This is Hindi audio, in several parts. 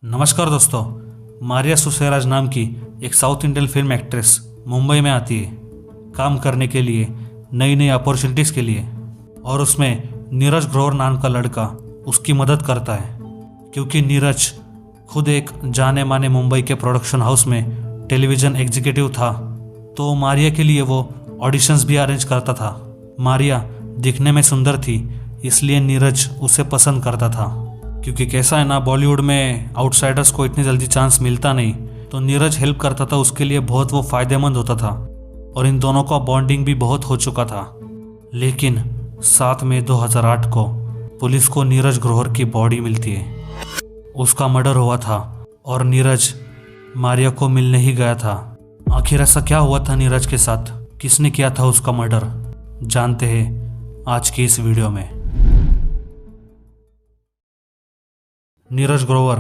नमस्कार दोस्तों। मारिया सुसेराज नाम की एक south Indian film actress Mumbai में आती है काम करने के लिए, नई नई अपॉर्चुनिटीज़ के लिए। और उसमें नीरज ग्रोवर नाम का लड़का उसकी मदद करता है, क्योंकि नीरज खुद एक जाने माने मुंबई के प्रोडक्शन हाउस में टेलीविज़न एग्जीक्यूटिव था। तो मारिया के लिए वो ऑडिशंस भी अरेंज करता था। मारिया दिखने में सुंदर थी, इसलिए नीरज उसे पसंद करता था। क्योंकि कैसा है ना, बॉलीवुड में आउटसाइडर्स को इतनी जल्दी चांस मिलता नहीं, तो नीरज हेल्प करता था उसके लिए, बहुत वो फायदेमंद होता था। और इन दोनों का बॉन्डिंग भी बहुत हो चुका था। लेकिन 7 मई 2008 को पुलिस को नीरज ग्रोवर की बॉडी मिलती है। उसका मर्डर हुआ था और नीरज मारिया को मिलने ही गया था। आखिर ऐसा क्या हुआ था नीरज के साथ, किसने किया था उसका मर्डर, जानते हैं आज की इस वीडियो में। नीरज ग्रोवर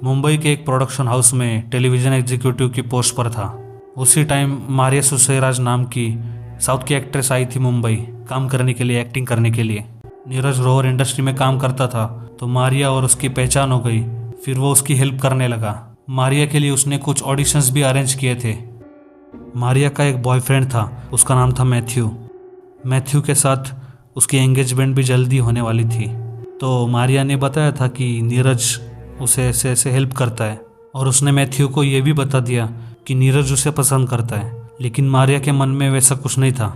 मुंबई के एक प्रोडक्शन हाउस में टेलीविज़न एग्जीक्यूटिव की पोस्ट पर था। उसी टाइम मारिया सुसेराज नाम की साउथ की एक्ट्रेस आई थी मुंबई काम करने के लिए, एक्टिंग करने के लिए। नीरज ग्रोवर इंडस्ट्री में काम करता था, तो मारिया और उसकी पहचान हो गई। फिर वो उसकी हेल्प करने लगा। मारिया के लिए उसने कुछ ऑडिशंस भी अरेंज किए थे। मारिया का एक बॉयफ्रेंड था, उसका नाम था मैथ्यू। मैथ्यू के साथ उसकी एंगेजमेंट भी जल्दी होने वाली थी। तो मारिया ने बताया था कि नीरज उसे ऐसे ऐसे हेल्प करता है, और उसने मैथ्यू को ये भी बता दिया कि नीरज उसे पसंद करता है। लेकिन मारिया के मन में वैसा कुछ नहीं था।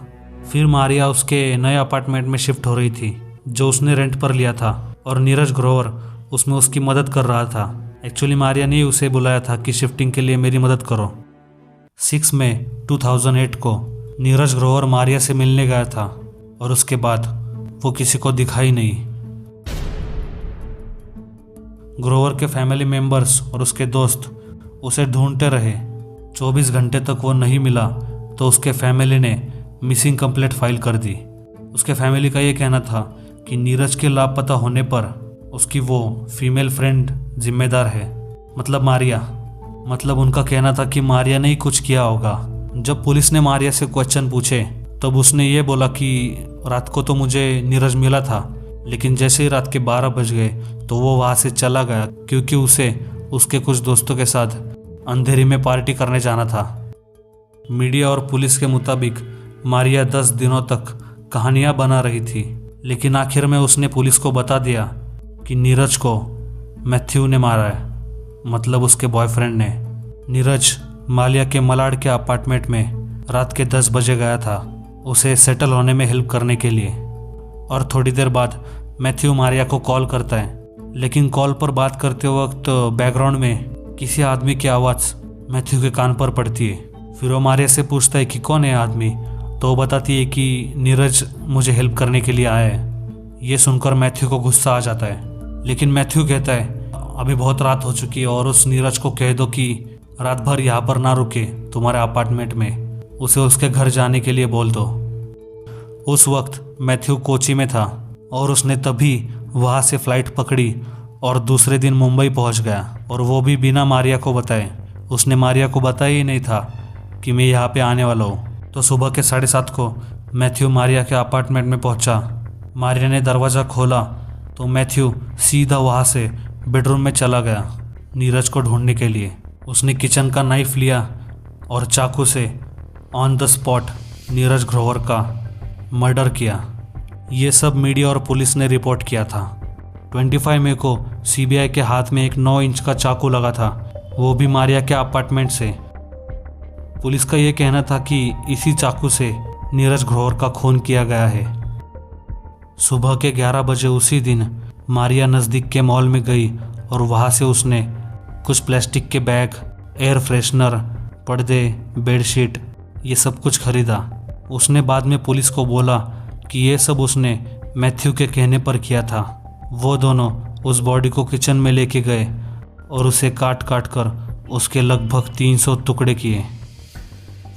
फिर मारिया उसके नए अपार्टमेंट में शिफ्ट हो रही थी, जो उसने रेंट पर लिया था, और नीरज ग्रोवर उसमें उसकी मदद कर रहा था। एक्चुअली मारिया ने उसे बुलाया था कि शिफ्टिंग के लिए मेरी मदद करो। 6 मई 2008 को नीरज ग्रोवर मारिया से मिलने गया था, और उसके बाद वो किसी को दिखाई नहीं। ग्रोवर के फैमिली मेंबर्स और उसके दोस्त उसे ढूंढते रहे। 24 घंटे तक वो नहीं मिला, तो उसके फैमिली ने मिसिंग कंप्लेंट फाइल कर दी। उसके फैमिली का ये कहना था कि नीरज के लापता होने पर उसकी वो फीमेल फ्रेंड जिम्मेदार है, मतलब मारिया। मतलब उनका कहना था कि मारिया ने ही कुछ किया होगा। जब पुलिस ने मारिया से क्वेश्चन पूछे, तब उसने ये बोला कि रात को तो मुझे नीरज मिला था, लेकिन जैसे ही रात के 12 बज गए तो वो वहाँ से चला गया, क्योंकि उसे उसके कुछ दोस्तों के साथ अंधेरी में पार्टी करने जाना था। मीडिया और पुलिस के मुताबिक मारिया 10 दिनों तक कहानियाँ बना रही थी, लेकिन आखिर में उसने पुलिस को बता दिया कि नीरज को मैथ्यू ने मारा है, मतलब उसके बॉयफ्रेंड ने। नीरज मालिया के मलाड के अपार्टमेंट में रात के 10 बजे गया था, उसे सेटल होने में हेल्प करने के लिए। और थोड़ी देर बाद मैथ्यू मारिया को कॉल करता है, लेकिन कॉल पर बात करते वक्त बैकग्राउंड में किसी आदमी की आवाज़ मैथ्यू के कान पर पड़ती है। फिर वो मारिया से पूछता है कि कौन है आदमी, तो वो बताती है कि नीरज मुझे हेल्प करने के लिए आया है। ये सुनकर मैथ्यू को गुस्सा आ जाता है, लेकिन मैथ्यू कहता है अभी बहुत रात हो चुकी है, और उस नीरज को कह दो कि रात भर यहाँ पर ना रुके तुम्हारे अपार्टमेंट में, उसे उसके घर जाने के लिए बोल दो। उस वक्त मैथ्यू कोची में था, और उसने तभी वहाँ से फ्लाइट पकड़ी और दूसरे दिन मुंबई पहुँच गया, और वो भी बिना मारिया को बताए। उसने मारिया को बताया ही नहीं था कि मैं यहाँ पे आने वाला हूँ। तो सुबह के 7:30 को मैथ्यू मारिया के अपार्टमेंट में पहुँचा। मारिया ने दरवाज़ा खोला तो मैथ्यू सीधा वहाँ से बेडरूम में चला गया नीरज को ढूंढने के लिए। उसने किचन का नाइफ लिया और चाकू से on the spot Neeraj Grover का मर्डर किया। ये सब मीडिया और पुलिस ने रिपोर्ट किया था। 25 मई को सीबीआई के हाथ में एक 9 इंच का चाकू लगा था, वो भी मारिया के अपार्टमेंट से। पुलिस का ये कहना था कि इसी चाकू से नीरज ग्रोवर का खून किया गया है। सुबह के 11 बजे उसी दिन मारिया नज़दीक के मॉल में गई, और वहाँ से उसने कुछ प्लास्टिक के बैग, एयर फ्रेशनर, पर्दे, बेडशीट, ये सब कुछ खरीदा। उसने बाद में पुलिस को बोला कि ये सब उसने मैथ्यू के कहने पर किया था। वो दोनों उस बॉडी को किचन में लेके गए और उसे काट काट कर उसके लगभग 300 टुकड़े किए।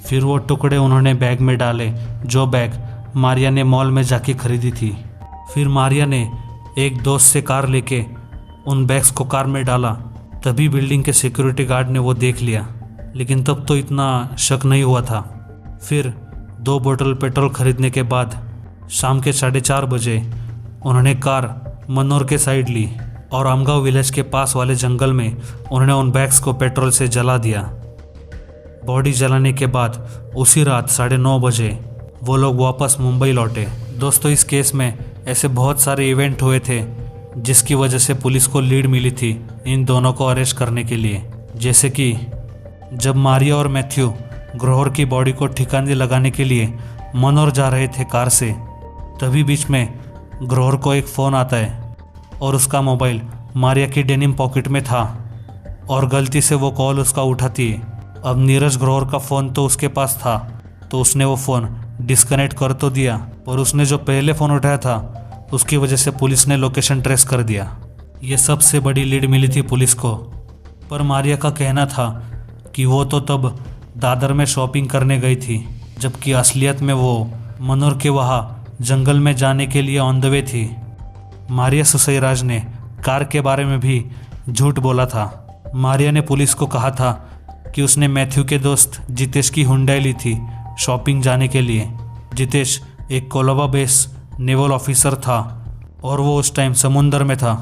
फिर वो टुकड़े उन्होंने बैग में डाले, जो बैग मारिया ने मॉल में जाके खरीदी थी। फिर मारिया ने एक दोस्त से कार लेके उन बैग्स को कार में डाला। तभी बिल्डिंग के सिक्योरिटी गार्ड ने वो देख लिया, लेकिन तब तो इतना शक नहीं हुआ था। फिर 2 बोतल पेट्रोल खरीदने के बाद शाम के 4:30 बजे उन्होंने कार मनोर के साइड ली और आमगांव विलेज के पास वाले जंगल में उन्होंने उन बैग्स को पेट्रोल से जला दिया। बॉडी जलाने के बाद उसी रात 9:30 बजे वो लोग वापस मुंबई लौटे। दोस्तों, इस केस में ऐसे बहुत सारे इवेंट हुए थे जिसकी वजह से पुलिस को लीड मिली थी इन दोनों को अरेस्ट करने के लिए। जैसे कि जब मारिया और मैथ्यू ग्रोवर की बॉडी को ठिकाने लगाने के लिए मनोर जा रहे थे कार से, तभी बीच में ग्रोवर को एक फ़ोन आता है और उसका मोबाइल मारिया की डेनिम पॉकेट में था और गलती से वो कॉल उसका उठाती है। अब नीरज ग्रोवर का फ़ोन तो उसके पास था, तो उसने वो फ़ोन डिस्कनेक्ट कर तो दिया, पर उसने जो पहले फ़ोन उठाया था उसकी वजह से पुलिस ने लोकेशन ट्रेस कर दिया। ये सबसे बड़ी लीड मिली थी पुलिस को। पर मारिया का कहना था कि वो तो तब दादर में शॉपिंग करने गई थी, जबकि असलियत में वो मनोर के वहाँ जंगल में जाने के लिए ऑन द वे थी। मारिया सुसैराज ने कार के बारे में भी झूठ बोला था। मारिया ने पुलिस को कहा था कि उसने मैथ्यू के दोस्त जितेश की हुंडई ली थी शॉपिंग जाने के लिए। जितेश एक कोलंबो बेस नेवल ऑफिसर था और वो उस टाइम समुंदर में था।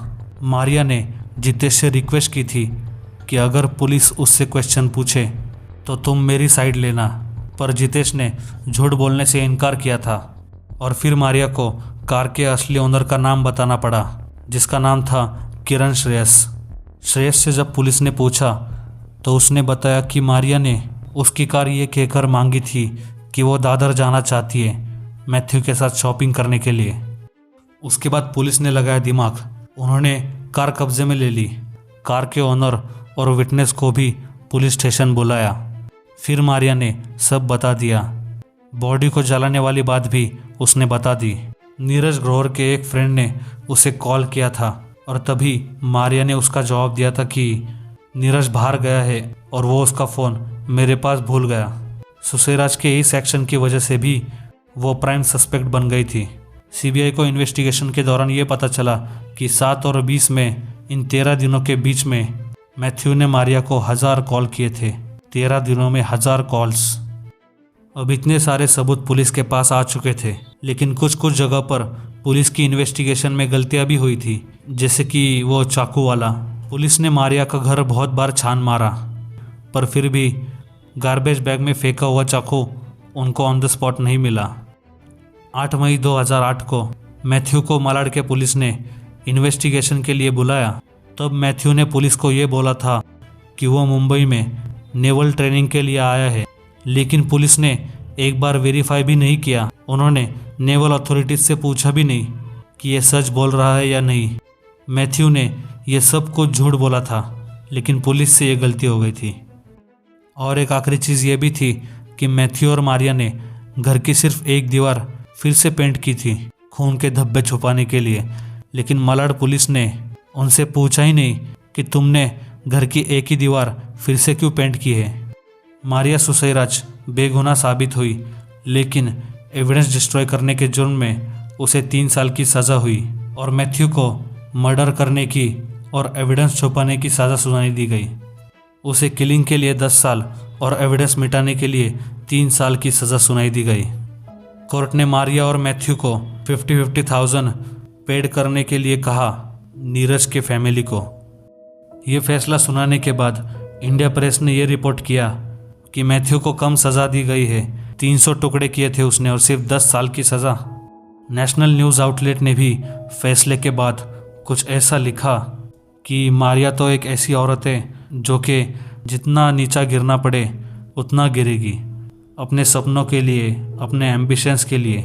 मारिया ने जितेश से रिक्वेस्ट की थी कि अगर पुलिस उससे क्वेश्चन पूछे तो तुम मेरी साइड लेना, पर जितेश ने झूठ बोलने से इनकार किया था। और फिर मारिया को कार के असली ओनर का नाम बताना पड़ा, जिसका नाम था किरण श्रेयस। श्रेयस से जब पुलिस ने पूछा तो उसने बताया कि मारिया ने उसकी कार ये कहकर मांगी थी कि वो दादर जाना चाहती है मैथ्यू के साथ शॉपिंग करने के लिए। उसके बाद पुलिस ने लगाया दिमाग, उन्होंने कार कब्जे में ले ली। कार के ओनर और विटनेस को भी पुलिस स्टेशन बुलाया। फिर मारिया ने सब बता दिया। बॉडी को जलाने वाली बात भी उसने बता दी। नीरज ग्रोवर के एक फ्रेंड ने उसे कॉल किया था और तभी मारिया ने उसका जवाब दिया था कि नीरज बाहर गया है और वो उसका फ़ोन मेरे पास भूल गया। सुसैराज के इस एक्शन की वजह से भी वो प्राइम सस्पेक्ट बन गई थी। सीबीआई को इन्वेस्टिगेशन के दौरान ये पता चला कि 7 और 20 में इन 13 दिनों के बीच में मैथ्यू ने मारिया को 1000 कॉल किए थे। 13 दिनों में 1000 कॉल्स। अब इतने सारे सबूत पुलिस के पास आ चुके थे, लेकिन कुछ कुछ जगह पर पुलिस की इन्वेस्टिगेशन में गलतियां भी हुई थी। जैसे कि वो चाकू वाला। पुलिस ने मारिया का घर बहुत बार छान मारा, पर फिर भी गार्बेज बैग में फेंका हुआ चाकू उनको ऑन द स्पॉट नहीं मिला। 8 मई 2008 को मैथ्यू को मलाड के पुलिस ने इन्वेस्टिगेशन के लिए बुलाया। तब मैथ्यू ने पुलिस को ये बोला था कि वो मुंबई में नेवल ट्रेनिंग के लिए आया है, लेकिन पुलिस ने एक बार वेरीफाई भी नहीं किया। उन्होंने नेवल अथॉरिटीज से पूछा भी नहीं कि ये सच बोल रहा है या नहीं। मैथ्यू ने ये सब कुछ झूठ बोला था, लेकिन पुलिस से ये गलती हो गई थी। और एक आखिरी चीज़ ये भी थी कि मैथ्यू और मारिया ने घर की सिर्फ एक दीवार फिर से पेंट की थी खून के धब्बे छुपाने के लिए, लेकिन मलाड पुलिस ने उनसे पूछा ही नहीं कि तुमने घर की एक ही दीवार फिर से क्यों पेंट की है। मारिया सुसैराज बेगुनाह साबित हुई, लेकिन एविडेंस डिस्ट्रॉय करने के जुर्म में उसे 3 साल की सज़ा हुई और मैथ्यू को मर्डर करने की और एविडेंस छुपाने की सज़ा सुनाई दी गई। उसे किलिंग के लिए 10 साल और एविडेंस मिटाने के लिए 3 साल की सज़ा सुनाई दी गई। कोर्ट ने मारिया और मैथ्यू को 50,000 पेड करने के लिए कहा नीरज के फैमिली को। ये फैसला सुनाने के बाद इंडिया प्रेस ने यह रिपोर्ट किया कि मैथ्यू को कम सज़ा दी गई है। 300 टुकड़े किए थे उसने और सिर्फ 10 साल की सज़ा। नेशनल न्यूज़ आउटलेट ने भी फैसले के बाद कुछ ऐसा लिखा कि मारिया तो एक ऐसी औरत है जो कि जितना नीचा गिरना पड़े उतना गिरेगी, अपने सपनों के लिए, अपने एम्बिशंस के लिए,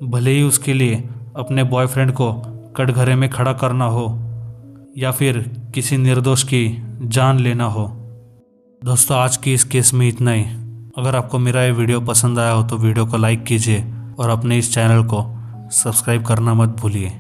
भले ही उसके लिए अपने बॉयफ्रेंड को कटघरे में खड़ा करना हो या फिर किसी निर्दोष की जान लेना हो। दोस्तों, आज की इस केस में इतना ही। अगर आपको मेरा ये वीडियो पसंद आया हो तो वीडियो को लाइक कीजिए और अपने इस चैनल को सब्सक्राइब करना मत भूलिए।